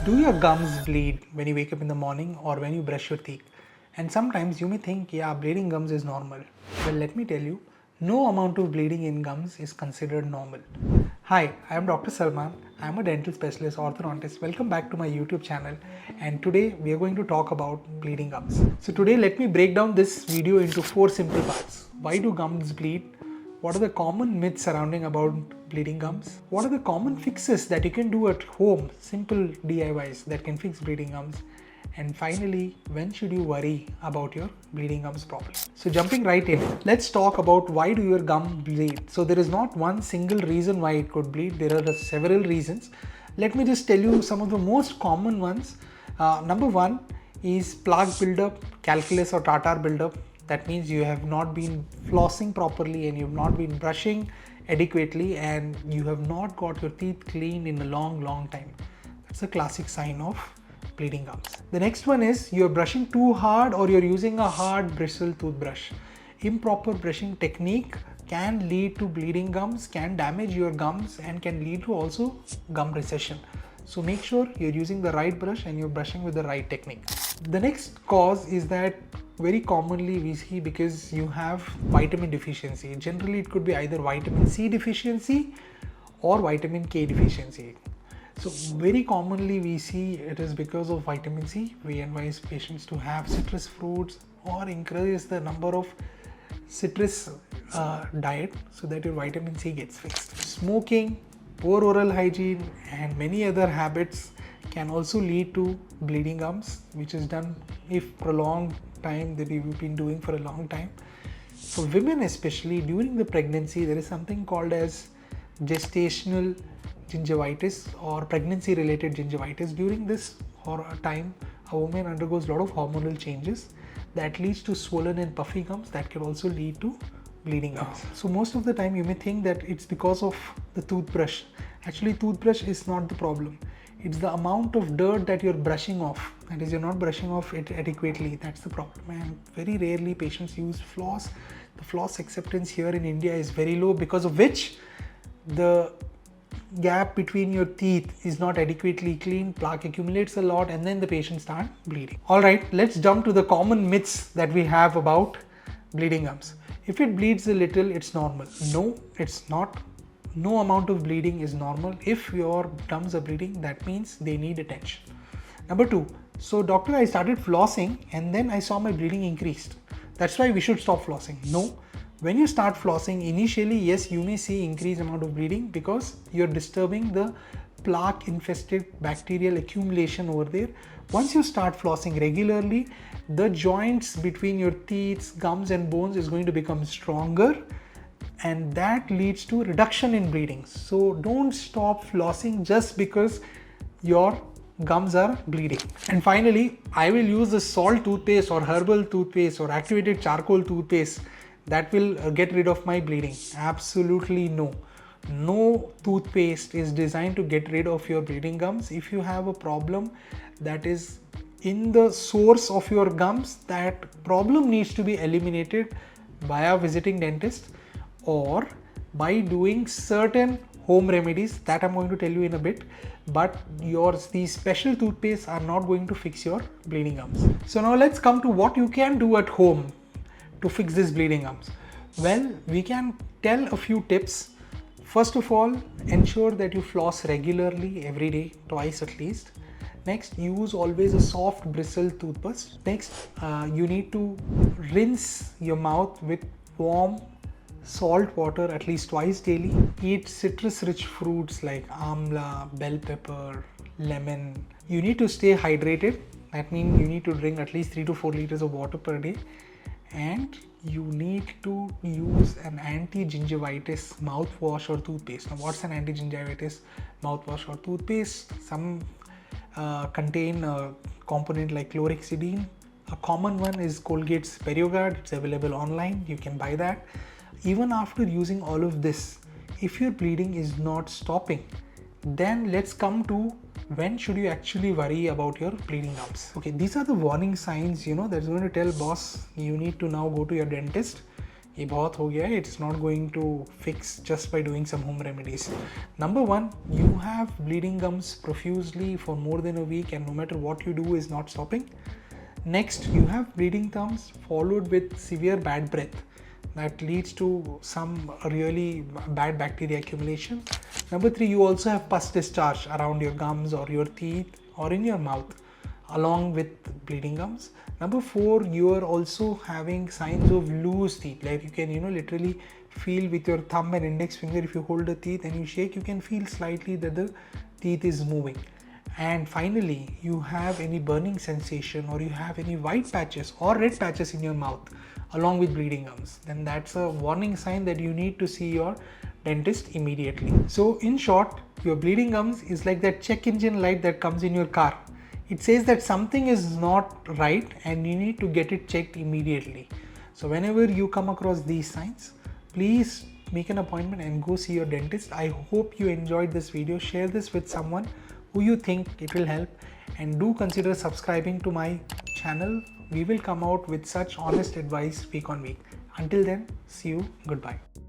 Do your gums bleed when you wake up in the morning or when you brush your teeth? And sometimes you may think, yeah, bleeding gums is normal. Well, let me tell you, no amount of bleeding in gums is considered normal. Hi, I am Dr. Salman. I am a dental specialist, orthodontist. Welcome back to my YouTube channel. And today we are going to talk about bleeding gums. So today let me break down this video into 4 simple parts. Why do gums bleed? What are the common myths surrounding about bleeding gums? What are the common fixes that you can do at home, simple DIYs that can fix bleeding gums? And finally, when should you worry about your bleeding gums problem? So jumping right in, let's talk about why do your gum bleed. So there is not one single reason why it could bleed. There are several reasons. Let me just tell you some of the most common ones. Number one is plaque buildup, calculus or tartar buildup. That means you have not been flossing properly and you have not been brushing adequately and you have not got your teeth cleaned in a long time. That's a classic sign of bleeding gums. The next one is you're brushing too hard or you're using a hard bristle toothbrush. Improper brushing technique can lead to bleeding gums, can damage your gums and can lead to also gum recession. So make sure you're using the right brush and you're brushing with the right technique. The next cause is that very commonly we see because you have vitamin deficiency. Generally it could be either vitamin C deficiency or vitamin K deficiency. So very commonly we see it is because of vitamin C. We advise patients to have citrus fruits or increase the number of citrus diet so that your vitamin C gets fixed. Smoking, poor oral hygiene and many other habits can also lead to bleeding gums, which is done if prolonged time that you've been doing for a long time. For women especially during the pregnancy, there is something called as gestational gingivitis or pregnancy related gingivitis. During this time, a woman undergoes a lot of hormonal changes that leads to swollen and puffy gums that can also lead to bleeding gums. So most of the time you may think that it's because of the toothbrush. Actually, toothbrush is not the problem. It's the amount of dirt that you're brushing off. That is, you're not brushing off it adequately. That's the problem. And very rarely patients use floss. The floss acceptance here in India is very low, because of which the gap between your teeth is not adequately clean, plaque accumulates a lot, and then the patient starts bleeding. Alright, let's jump to the common myths that we have about bleeding gums. If it bleeds a little, it's normal. No, it's not. No amount of bleeding is normal. If your gums are bleeding, that means they need attention. Number two, so doctor, I started flossing and then I saw my bleeding increased. That's why we should stop flossing. No. When you start flossing, initially, yes, you may see increased amount of bleeding because you're disturbing the plaque infested bacterial accumulation over there. Once you start flossing regularly, the joints between your teeth, gums and bones is going to become stronger, and that leads to reduction in bleeding. So don't stop flossing just because your gums are bleeding. And finally, I will use the salt toothpaste or herbal toothpaste or activated charcoal toothpaste that will get rid of my bleeding. Absolutely no. No toothpaste is designed to get rid of your bleeding gums. If you have a problem that is in the source of your gums, that problem needs to be eliminated via visiting dentist or by doing certain home remedies that I'm going to tell you in a bit. But these special toothpastes are not going to fix your bleeding gums. So now let's come to what you can do at home to fix this bleeding gums. Well, we can tell a few tips. First of all, ensure that you floss regularly every day, twice at least. Next, use always a soft bristle toothbrush. Next, you need to rinse your mouth with warm salt water at least twice daily. Eat citrus rich fruits like amla, bell pepper, lemon. You need to stay hydrated. That means you need to drink at least 3 to 4 liters of water per day. And you need to use an anti-gingivitis mouthwash or toothpaste. Now, what's an anti-gingivitis mouthwash or toothpaste? Some contain a component like chlorhexidine. A common one is Colgate's PerioGuard. It's available online. You can buy that. Even after using all of this, if your bleeding is not stopping, then let's come to when should you actually worry about your bleeding gums. Okay, these are the warning signs, that's going to tell boss you need to now go to your dentist. ये बहुत हो गया है. It's not going to fix just by doing some home remedies. Number one, you have bleeding gums profusely for more than a week and no matter what you do is not stopping. Next, you have bleeding gums followed with severe bad breath that leads to some really bad bacteria accumulation. Number three, you also have pus discharge around your gums or your teeth or in your mouth along with bleeding gums. Number four, you are also having signs of loose teeth, like you can literally feel with your thumb and index finger. If you hold the teeth and you shake, you can feel slightly that the teeth is moving. And finally, you have any burning sensation or you have any white patches or red patches in your mouth along with bleeding gums, then that's a warning sign that you need to see your dentist immediately. So in short, your bleeding gums is like that check engine light that comes in your car. It says that something is not right and you need to get it checked immediately. So whenever you come across these signs, please make an appointment and go see your dentist. I hope you enjoyed this video. Share this with someone who you think it will help, and do consider subscribing to my channel. We will come out with such honest advice week on week. Until then, see you. Goodbye.